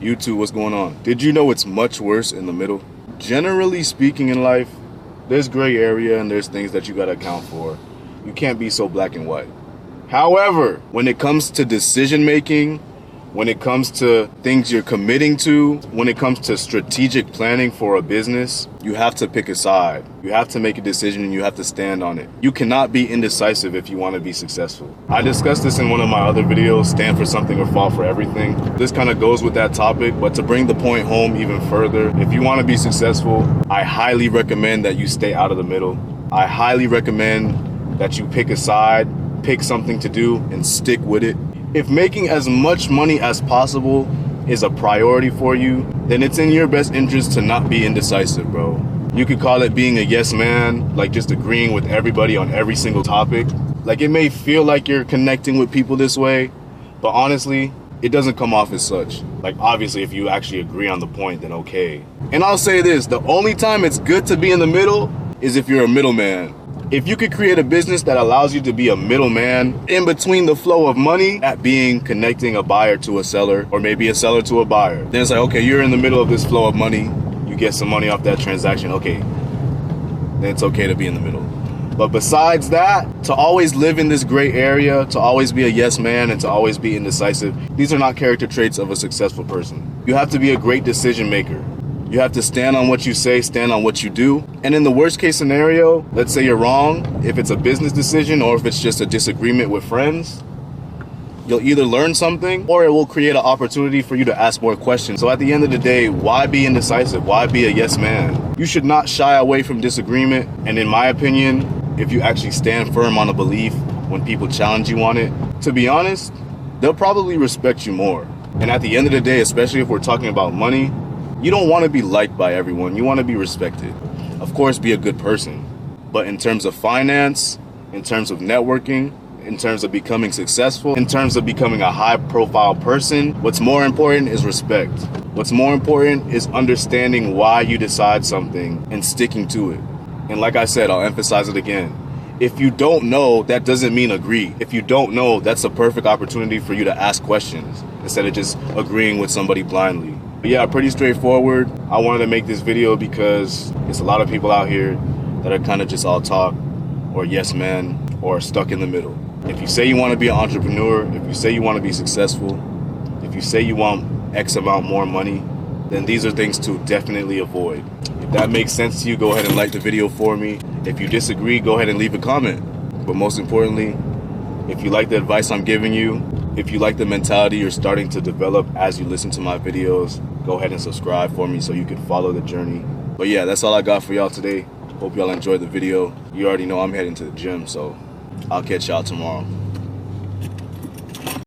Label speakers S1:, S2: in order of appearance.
S1: YouTube, what's going on? Did you know it's much worse in the middle? Generally speaking in life, there's gray area and there's things that you gotta account for. You can't be so black and white. However, when it comes to decision making, when it comes to things you're committing to, when it comes to strategic planning for a business, you have to pick a side. You have to make a decision and you have to stand on it. You cannot be indecisive if you want to be successful. I discussed this in one of my other videos, stand for something or fall for everything. This kind of goes with that topic, but to bring the point home even further, if you want to be successful, I highly recommend that you stay out of the middle. I highly recommend that you pick a side, pick something to do and stick with it. If making as much money as possible is a priority for you, then it's in your best interest to not be indecisive, bro. You could call it being a yes man, like just agreeing with everybody on every single topic. Like it may feel like you're connecting with people this way, but honestly, it doesn't come off as such. Like obviously if you actually agree on the point, then okay. And I'll say this, the only time it's good to be in the middle is if you're a middleman. If you could create a business that allows you to be a middleman in between the flow of money at being connecting a buyer to a seller or maybe a seller to a buyer, then it's like, okay, you're in the middle of this flow of money. You get some money off that transaction. Okay, then it's okay to be in the middle. But besides that, to always live in this gray area, to always be a yes man and to always be indecisive, these are not character traits of a successful person. You have to be a great decision maker. You have to stand on what you say, stand on what you do. And in the worst case scenario, let's say you're wrong, if it's a business decision or if it's just a disagreement with friends, you'll either learn something or it will create an opportunity for you to ask more questions. So at the end of the day, why be indecisive? Why be a yes man? You should not shy away from disagreement. And in my opinion, if you actually stand firm on a belief when people challenge you on it, to be honest, they'll probably respect you more. And at the end of the day, especially if we're talking about money, you don't want to be liked by everyone. You want to be respected. Of course, be a good person. But in terms of finance, in terms of networking, in terms of becoming successful, in terms of becoming a high-profile person, what's more important is respect. What's more important is understanding why you decide something and sticking to it. And like I said, I'll emphasize it again. If you don't know, that doesn't mean agree. If you don't know, that's a perfect opportunity for you to ask questions instead of just agreeing with somebody blindly. But yeah, pretty straightforward. I wanted to make this video because there's a lot of people out here that are kind of just all talk or yes men or stuck in the middle. If you say you want to be an entrepreneur, if you say you want to be successful, if you say you want X amount more money, then these are things to definitely avoid. If that makes sense to you, go ahead and like the video for me. If you disagree, go ahead and leave a comment. But most importantly, if you like the advice I'm giving you, if you like the mentality you're starting to develop as you listen to my videos, go ahead and subscribe for me so you can follow the journey. But yeah, that's all I got for y'all today. Hope y'all enjoyed the video. You already know I'm heading to the gym, so I'll catch y'all tomorrow.